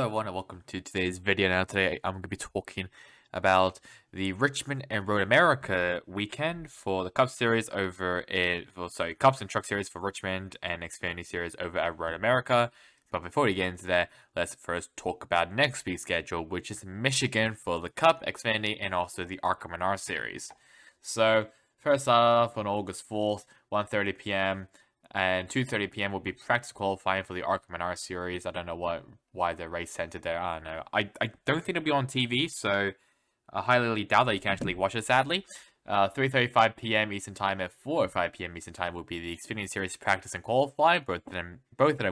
Hello everyone and welcome to today's video. Now today I'm going to be talking about the Richmond and Road America weekend for the Cup Series Cups and Truck Series for Richmond and Xfinity Series over at Road America. But before we get into that, let's first talk about next week's schedule, which is Michigan for the Cup, Xfinity, and also the ARCA Menard Series. So first off, on August 4th, 1:30 p.m. and 2:30 p.m. will be practice qualifying for the ARCA Menard Series. I don't know why the race centered there. I don't know. I don't think it'll be on TV, so I highly doubt that you can actually watch it, sadly. 3:35 p.m. Eastern Time and 4:05 p.m. Eastern Time will be the Xfinity Series practice and qualify. Both of them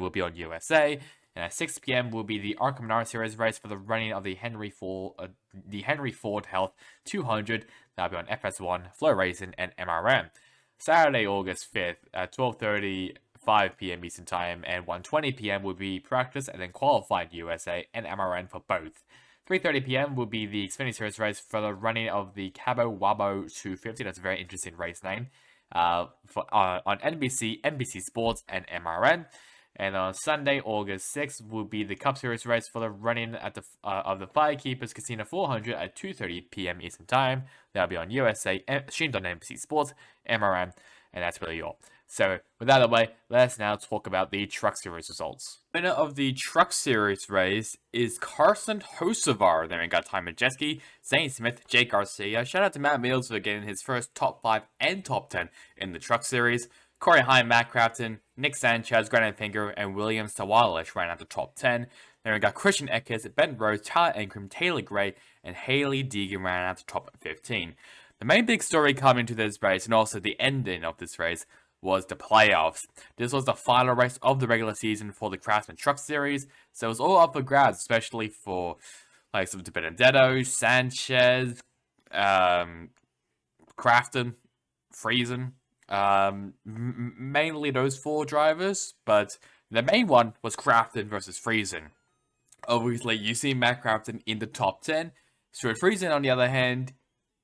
will be on USA. And at 6 p.m. will be the ARCA Menard Series race for the running of the Henry Ford Health 200. That'll be on FS1, Flow Racing, and MRN. Saturday, August 5th at 12:35 p.m. Eastern Time and 1:20 p.m. will be practice and then qualified USA and MRN for both. 3:30 p.m. will be the Xfinity Series race for the running of the Cabo Wabo 250. That's a very interesting race name. On NBC, NBC Sports, and MRN. And on Sunday, August 6th, will be the Cup Series race for the running of the Firekeepers Casino 400 at 2:30 p.m. Eastern Time. That'll be on USA, streamed on NBC Sports, MRN, and that's really all. So, with that out of the way, let's now talk about the Truck Series results. Winner of the Truck Series race is Carson Hocevar. Then we got Ty Majeski, Zane Smith, Jake Garcia. Shout out to Matt Mills for getting his first top 5 and top 10 in the Truck Series. Corey Hine, Matt Crafton, Nick Sanchez, Grant Finger, and William Sawalish ran out the top 10. Then we got Christian Eckes, Ben Rose, Tyler Ankrum, Taylor Gray, and Haley Deegan ran out the top 15. The main big story coming to this race, and also the ending of this race, was the playoffs. This was the final race of the regular season for the Craftsman Truck Series, so it was all up for grabs, especially for like some Benedetto, Sanchez, Crafton, Friesen. Mainly those 4 drivers, but the main one was Crafton versus Friesen. Obviously, you see Matt Crafton in the top 10. Stuart Friesen, on the other hand,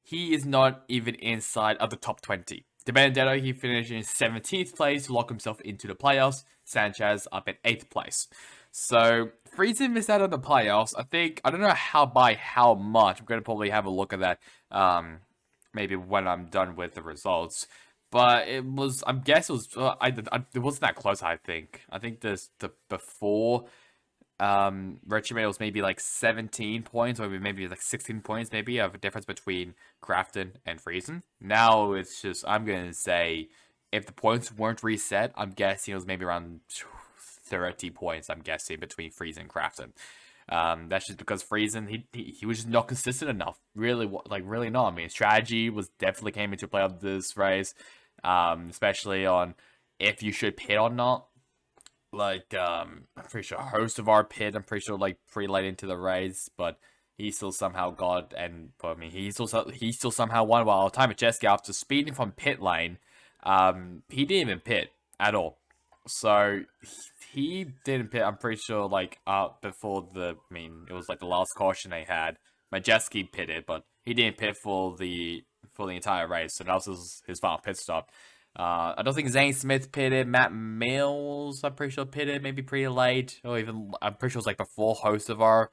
he is not even inside of the top 20. De Benedetto, he finished in 17th place to lock himself into the playoffs. Sanchez up in 8th place. So, Friesen missed out on the playoffs. I don't know by how much. I'm going to probably have a look at that maybe when I'm done with the results. But it was, I guess it was, it wasn't that close, I think. I think before Richmond, it was maybe like 17 points, or maybe like 16 points, maybe, of a difference between Crafton and Friesen. Now it's just, I'm going to say, if the points weren't reset, I'm guessing it was maybe around 30 points, I'm guessing, between Friesen and Crafton. That's just because Friesen, he was just not consistent enough. Really not. I mean, strategy definitely came into play on this race, especially on if you should pit or not. Like, I'm pretty sure host of our pit, I'm pretty sure, like, pretty late into the race, but he still somehow he still somehow won, while Ty Majeski, after speeding from pit lane, he didn't even pit at all. So, he didn't pit, I'm pretty sure, like, before it was like the last caution they had. Majeski pitted, but he didn't pit for the entire race, so that was his final pit stop. I don't think Zane Smith pitted. Matt Mills, I'm pretty sure, pitted, maybe pretty late, or even, I'm pretty sure it was like before host of our,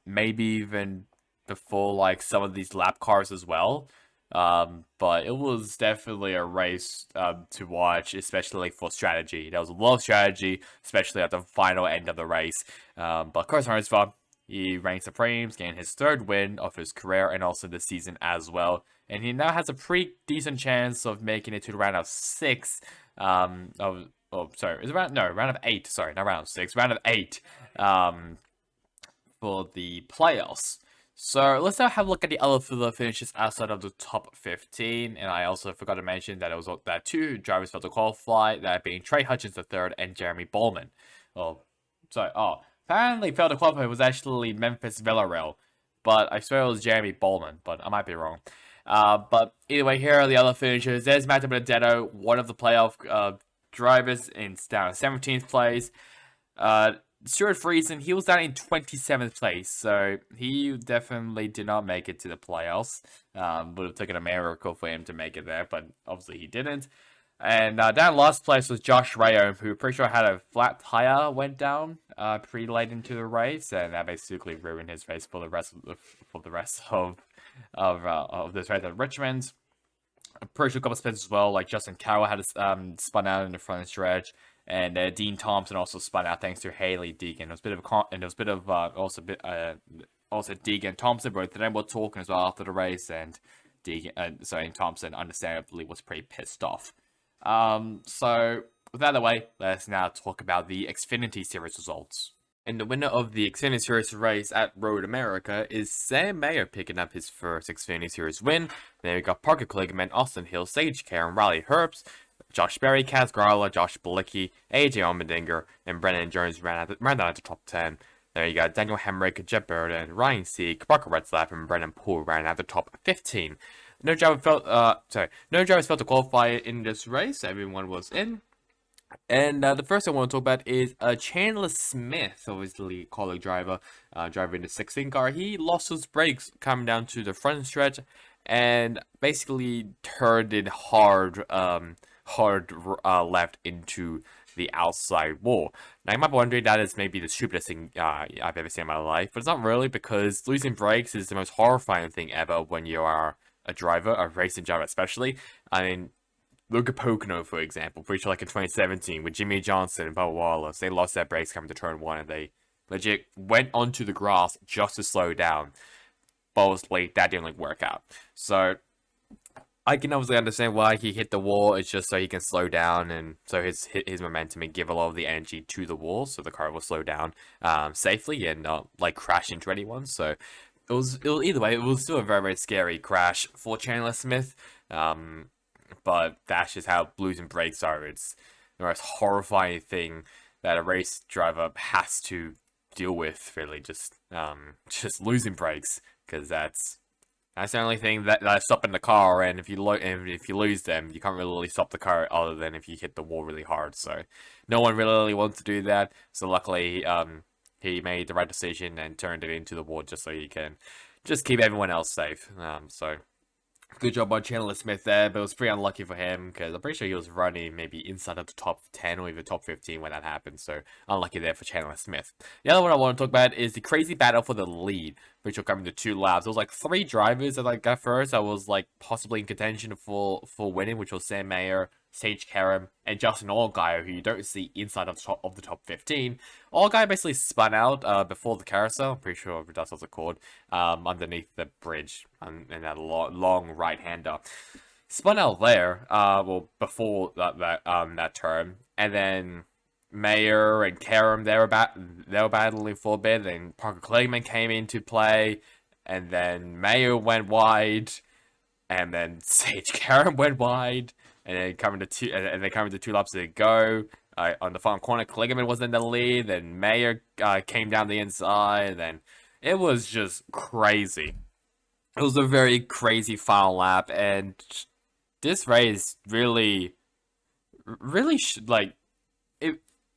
maybe even before like some of these lap cars as well. But it was definitely a race to watch, especially for strategy. There was a lot of strategy, especially at the final end of the race. But Carson Hocevar, he ranked supreme, getting his 3rd win of his career and also the season as well. And he now has a pretty decent chance of making it to the round of 6. Round of 8. Sorry, not round of 6. Round of 8 for the playoffs. So let's now have a look at the other finishes outside of the top 15. And I also forgot to mention that that 2 drivers failed to qualify, that being Trey Hutchins III and Jeremy Bowman. Apparently failed to qualify was actually Memphis Villarreal, but I swear it was Jeremy Bowman, but I might be wrong. But either way, here are the other finishers. There's Matt Benedetto, one of the playoff drivers, down in 17th place. Stuart Friesen, he was down in 27th place, so he definitely did not make it to the playoffs. Would have taken a miracle for him to make it there, but obviously he didn't. And down last place was Josh Rayo, who pretty sure had a flat tire went down. pretty late into the race, and that basically ruined his race for the rest of this race at Richmond. I'm pretty sure a couple of spins as well, like Justin Carroll had spun out in the front stretch, and Dean Thompson also spun out thanks to Haley Deegan. It was a bit of also Deegan and Thompson, both of them were talking as well after the race, and Thompson understandably was pretty pissed off. So with that out of the way, let's now talk about the Xfinity Series results. And the winner of the Xfinity Series race at Road America is Sam Mayer picking up his first Xfinity Series win. Then we got Parker Kligerman, Austin Hill, Sage Karen, Riley Herbst, Josh Berry, Kaz Grala, Josh Bilicki, AJ Allmendinger, and Brennan Jones ran down at the top 10. There you got Daniel Hemrick, Jeb Burden, Ryan Sieg, Parker Retzlaff, and Brennan Poole ran at the top 15. No driver failed to qualify in this race. Everyone was in. And the first I want to talk about is Chandler Smith, obviously college driver, driving the 16 car. He lost his brakes coming down to the front stretch, and basically turned it hard left into the outside wall. Now you might be wondering that is maybe the stupidest thing I've ever seen in my life, but it's not really, because losing brakes is the most horrifying thing ever when you are a driver, a racing driver especially. I mean, look at Pocono, for example. Pretty sure like in 2017 with Jimmy Johnson and Bubba Wallace, they lost their brakes coming to turn 1, and they legit went onto the grass just to slow down. But obviously, that didn't work out. So I can obviously understand why he hit the wall. It's just so he can slow down, and so his momentum and give a lot of the energy to the wall, so the car will slow down safely and not crash into anyone. So it was either way, it was still a very, very scary crash for Chandler Smith. But that's just how losing brakes are. It's the most horrifying thing that a race driver has to deal with, really, just losing brakes, because that's the only thing that's stopping the car, and if you lose them, you can't really stop the car other than if you hit the wall really hard. So no one really wants to do that. So luckily, he made the right decision and turned it into the wall just so he can just keep everyone else safe. So good job on Chandler Smith there, but it was pretty unlucky for him, because I'm pretty sure he was running maybe inside of the top 10 or even top 15 when that happened, so unlucky there for Chandler Smith. The other one I want to talk about is the crazy battle for the lead, which will come into 2 laps. There was 3 drivers that got first that was possibly in contention for winning, which was Sam Mayer, Sage Karam, and Justin Allgaier, who you don't see inside of the top 15. Allgaier basically spun out before the carousel. I'm pretty sure that's what's called, underneath the bridge, in that long right-hander. Spun out there, before that turn, and then Mayer and Karam, they were battling for a bit. Then Parker Kligerman came into play, and then Mayer went wide, and then Sage Karam went wide. And then coming to 2 laps to go, on the front corner, Kligerman was in the lead. Then Mayer came down the inside. Then it was just crazy. It was a very crazy final lap, and this race really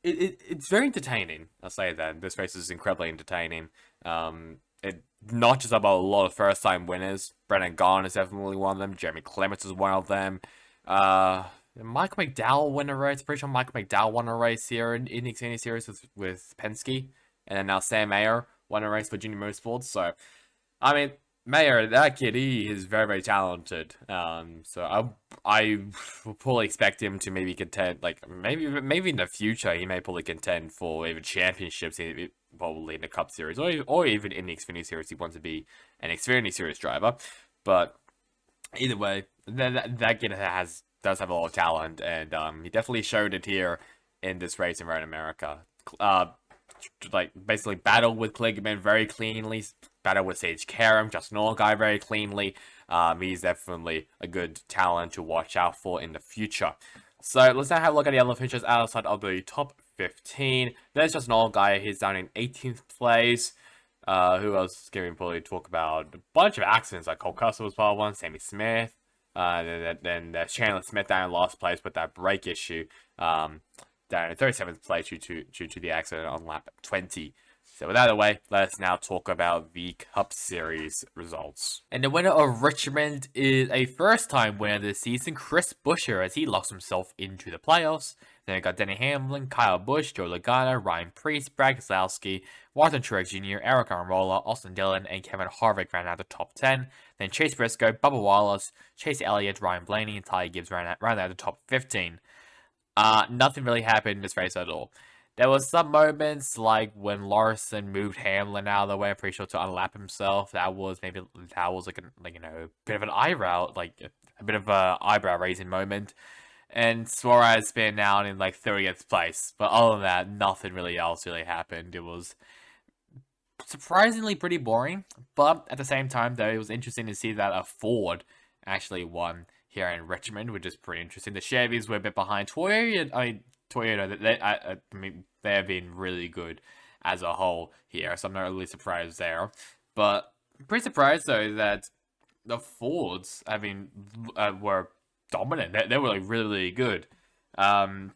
it's very entertaining. I'll say that this race is incredibly entertaining. It not just about a lot of first-time winners. Brendan Gaughan is definitely one of them. Jeremy Clements is one of them. Michael McDowell won a race. Pretty sure Michael McDowell won a race here in the Xfinity Series with Penske, and then now Sam Mayer won a race for Junior Motorsports. So, I mean, Mayer, that kid, he is very, very talented. So I will probably expect him to maybe contend, maybe in the future he may probably contend for even championships, probably in the Cup Series or even in the Xfinity Series. He wants to be an Xfinity Series driver, but either way, that kid does have a lot of talent, and he definitely showed it here in this race in Road America. Basically battled with Kligerman very cleanly, battled with Sage Karam, Justin Allgaier very cleanly. He's definitely a good talent to watch out for in the future. So let's now have a look at the other finishers outside of the top 15. There's Justin Allgaier. He's down in 18th place. Who else can we probably talk about? A bunch of accidents, like Cole Custer was part of one, Sammy Smith. Then Chandler Smith down in last place with that brake issue. Down in 37th place due to the accident on lap 20. So with that out of the way, let's now talk about the Cup Series results. And the winner of Richmond is a first-time winner this season, Chris Buescher, as he locks himself into the playoffs. Then we got Denny Hamlin, Kyle Busch, Joe Logano, Ryan Preece, Brad Keselowski, Martin Truex Jr., Eric Almirola, Austin Dillon, and Kevin Harvick ran out the top 10. Then Chase Briscoe, Bubba Wallace, Chase Elliott, Ryan Blaney, and Ty Gibbs ran out the top 15. Nothing really happened in this race at all. There was some moments like when Larson moved Hamlin out of the way, I'm pretty sure to unlap himself. That was like a bit of an eyebrow, like a bit of a eyebrow raising moment. And Suarez spin out in like 30th place. But other than that, nothing really else really happened. It was surprisingly pretty boring. But at the same time, though, it was interesting to see that a Ford actually won here in Richmond, which is pretty interesting. The Chevys were a bit behind Toyota. They have been really good as a whole here, so I'm not really surprised there. But I'm pretty surprised though that the Fords, were dominant. They were like really good. To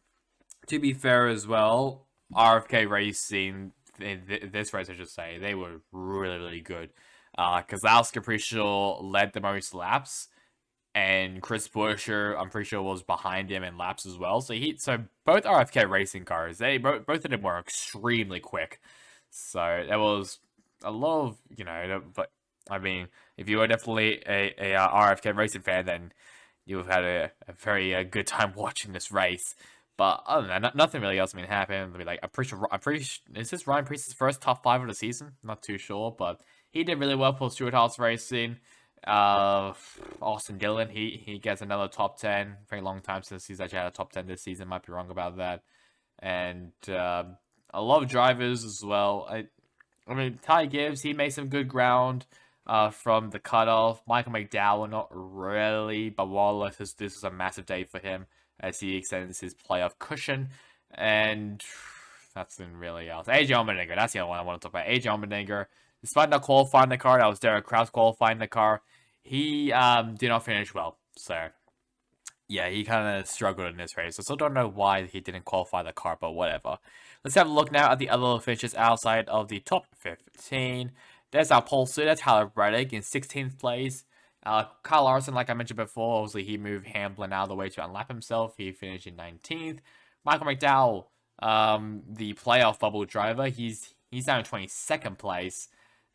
be fair as well, RFK Racing this race, I should say, they were really good. Keselowski, I'm pretty sure, led the most laps. And Chris Buescher, I'm pretty sure, was behind him in laps as well. So both RFK racing cars, both of them were extremely quick. So there was a lot of, but I mean, if you were definitely a RFK racing fan, then you've had a very good time watching this race. But other than that, nothing really else happened. I'm pretty sure, is this Ryan Preece's first top 5 of the season? Not too sure, but he did really well for Stewart Haas Racing. Austin Dillon, he gets another top 10. Very long time since he's actually had a top 10 this season. Might be wrong about that. And a lot of drivers as well. I mean, Ty Gibbs, he made some good ground from the cutoff. Michael McDowell, not really, but Wallace, this is a massive day for him as he extends his playoff cushion. And that's really else. AJ Allmendinger, that's the only one I want to talk about. AJ Allmendinger, despite not qualifying the car, that was Derek Kraus qualifying the car. He did not finish well. So, yeah, he kind of struggled in this race. I still don't know why he didn't qualify the car, but whatever. Let's have a look now at the other finishes outside of the top 15. There's our pole sitter, Tyler Reddick, in 16th place. Kyle Larson, like I mentioned before, obviously he moved Hamlin out of the way to unlap himself. He finished in 19th. Michael McDowell, the playoff bubble driver, he's down in 22nd place.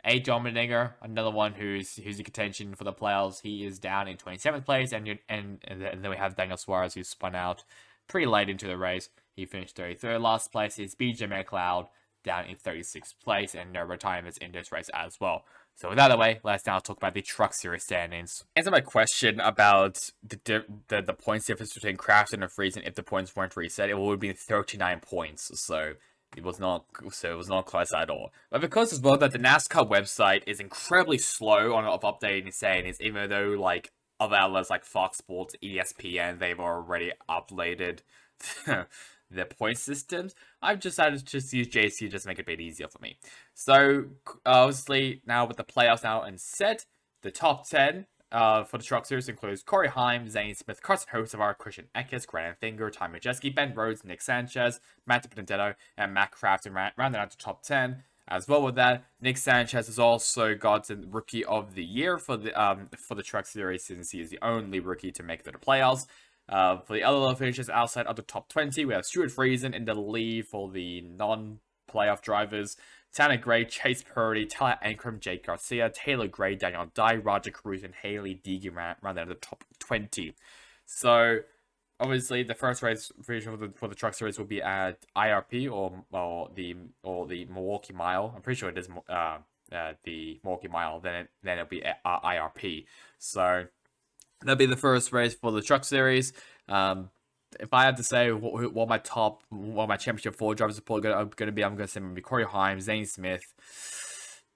AJ Allmendinger, another one who's in contention for the playoffs, he is down in 27th place, and then we have Daniel Suarez, who spun out pretty late into the race. He finished 33rd. Last place is BJ McLeod, down in 36th place, and no retirements in this race as well. So with that out of the way, let's now talk about the Truck Series standings. Answer my question about the points difference between Crafton and Friesen if the points weren't reset, it would be 39 points. So it was not close at all. But because as well that the NASCAR website is incredibly slow on updating standings, even though like other outlets like Fox Sports, ESPN, they've already updated the point systems, I've decided to just use JC just to make it a bit easier for me. So obviously now with the playoffs now and set, the top 10 for the Truck Series includes Corey Heim, Zane Smith, Carson Hocevar, Christian Eckes, Grant Finger, Ty Majeski, Ben Rhodes, Nick Sanchez, Matt Benedetto, and Matt Crafton rounded out the top 10. As well with that, Nick Sanchez has also gotten Rookie of the Year for the Truck Series since he is the only rookie to make it to the playoffs. For the other finishes outside of the top 20, we have Stuart Friesen in the lead for the non-playoff drivers. Tanner Gray, Chase Purdy, Tyler Ankrum, Jake Garcia, Taylor Gray, Daniel Dye, Roger Cruz, and Haley Deegan round out the top 20. So, obviously, the first race for the Truck Series will be at IRP or the Milwaukee Mile. I'm pretty sure it is the Milwaukee Mile. Then it'll be at IRP. So that'll be the first race for the Truck Series. If I had to say what my championship 4 drivers are going to be, I'm going to say maybe Corey Heim, Zane Smith,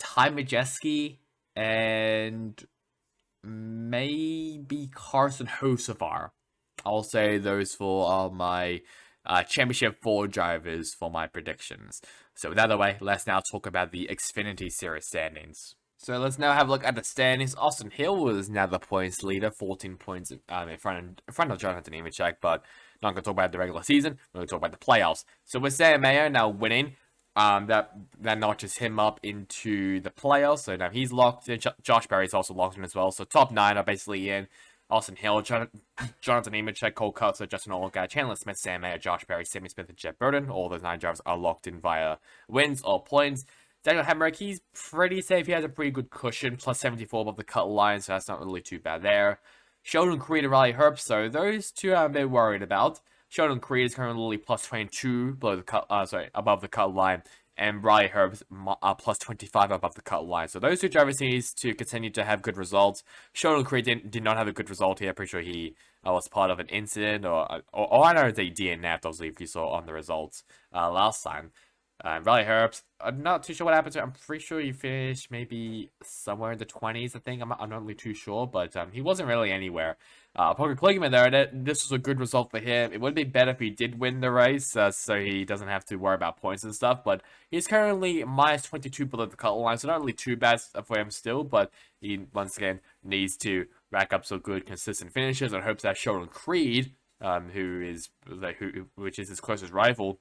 Ty Majeski, and maybe Carson Hocevar. I'll say those for my championship 4 drivers for my predictions. So with that out of the way, let's now talk about the Xfinity Series standings. So let's now have a look at the standings. Austin Hill was now the points leader, 14 points in front of Jonathan Nemechek, but not going to talk about the regular season. We're going to talk about the playoffs. So with Sam Mayo now winning, that notches him up into the playoffs. So now he's locked in. Josh Berry's also locked in as well. So top 9 are basically in. Austin Hill, Jonathan Nemechek, Cole Custer, Justin Allgaier, Chandler Smith, Sam Mayer, Josh Berry, Sammy Smith, and Jeff Burton. All those 9 drivers are locked in via wins or points. Daniel Hemrick, he's pretty safe. He has a pretty good cushion, plus 74 above the cut line, so that's not really too bad there. Sheldon Creed and Riley Herbst, so those two I'm a bit worried about. Sheldon Creed is currently plus 22 below the cut, above the cut line, and Riley Herbst plus 25 above the cut line. So those two drivers need to continue to have good results. Sheldon Creed did not have a good result here. Pretty sure he was part of an incident, or I know they DNF'd, obviously, if you saw on the results last time. Riley Herbst, I'm not too sure what happened to him. I'm pretty sure he finished maybe somewhere in the 20s, I think. I'm not really too sure, but he wasn't really anywhere. Parker Kligerman there, this was a good result for him. It would be better if he did win the race, so he doesn't have to worry about points and stuff, but he's currently minus 22 below the cut line, so not really too bad for him still, but he, once again, needs to rack up some good, consistent finishes and hopes that Sheldon Creed, which is his closest rival,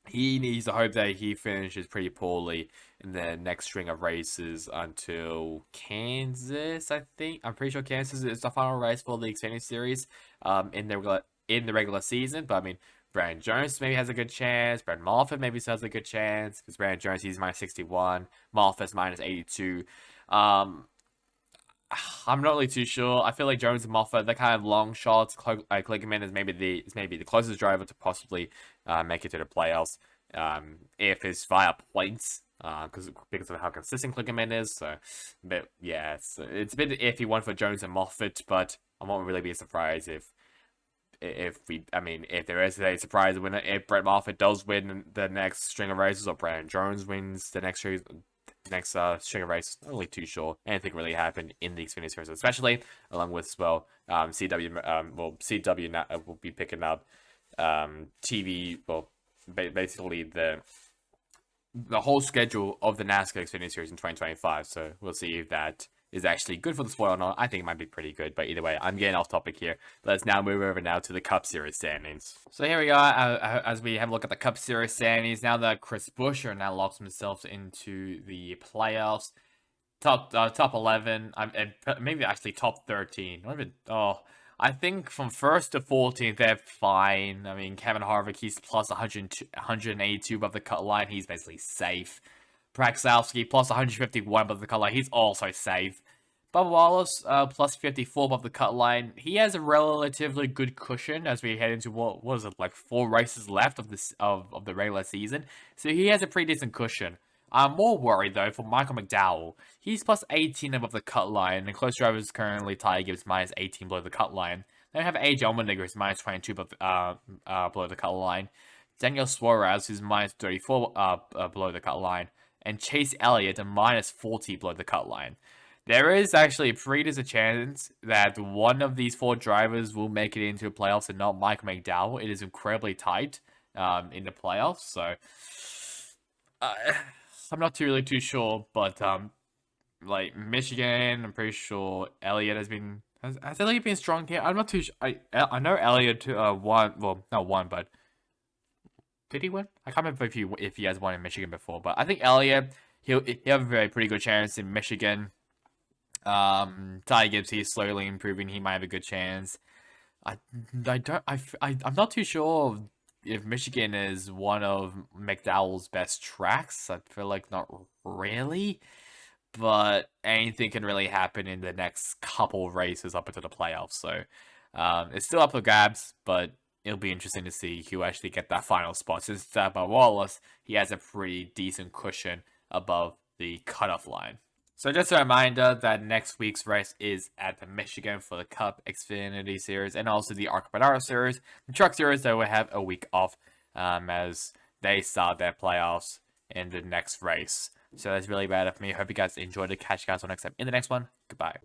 he needs to hope that he finishes pretty poorly in the next string of races until Kansas, I think. I'm pretty sure Kansas is the final race for the Xfinity Series in the regular season. But, I mean, Brandon Jones maybe has a good chance. Brad Moffitt maybe still has a good chance. Because Brandon Jones, he's minus 61. Moffitt's minus 82. I'm not really too sure. I feel like Jones and Moffitt, they're kind of long shots. Kligerman is maybe the closest driver to possibly make it to the playoffs if it's via points, because of how consistent Kligerman is. So, but yeah, it's a bit iffy one for Jones and Moffitt, but I won't really be surprised if there is a surprise winner, if Brett Moffitt does win the next string of races, or Brandon Jones wins the next string of races. Not really too sure anything really happened in the Xfinity Series, especially along with CW will be picking up TV. Well, basically the whole schedule of the NASCAR Xfinity Series in 2025. So we'll see if that is actually good for the sport or not. I think it might be pretty good, but either way, I'm getting off topic here. Let's now move over now to the Cup Series standings. So here we are, as we have a look at the Cup Series standings. Now that Chris Buescher now locks himself into the playoffs, top 11, maybe actually top 13. I think from 1st to 14th, they're fine. I mean, Kevin Harvick, he's plus 182 above the cut line. He's basically safe. Praxowski, plus 151 above the cut line. He's also safe. Bubba Wallace, plus 54 above the cut line. He has a relatively good cushion as we head into, what was it, like 4 races left of the regular season. So he has a pretty decent cushion. I'm more worried, though, for Michael McDowell. He's plus 18 above the cut line, and close drivers currently Ty Gibbs minus 18 below the cut line. Then we have AJ Allmendinger, who's minus 22 below the cut line. Daniel Suarez, who's minus 34 below the cut line. And Chase Elliott at minus 40 below the cut line. There is actually a pretty decent chance that one of these 4 drivers will make it into the playoffs and not Michael McDowell. It is incredibly tight in the playoffs, so I'm not really too sure, but like Michigan, I'm pretty sure Elliott has Elliott been strong here? I'm not too sure. I know Elliott won, well, not won, but did he win? I can't remember if he has won in Michigan before, but I think Elliott, he'll have a very pretty good chance in Michigan. Ty Gibbs, he's slowly improving. He might have a good chance. I'm not too sure if Michigan is one of McDowell's best tracks. I feel like not really, but anything can really happen in the next couple of races up into the playoffs. So it's still up for grabs, but it'll be interesting to see who actually get that final spot. Since Bubba Wallace, he has a pretty decent cushion above the cutoff line. So just a reminder that next week's race is at the Michigan for the Cup Xfinity Series and also the ARCA Bernardo Series. The Truck Series, they will have a week off as they start their playoffs in the next race. So that's really bad of me. Hope you guys enjoyed it. Catch you guys on next time in the next one. Goodbye.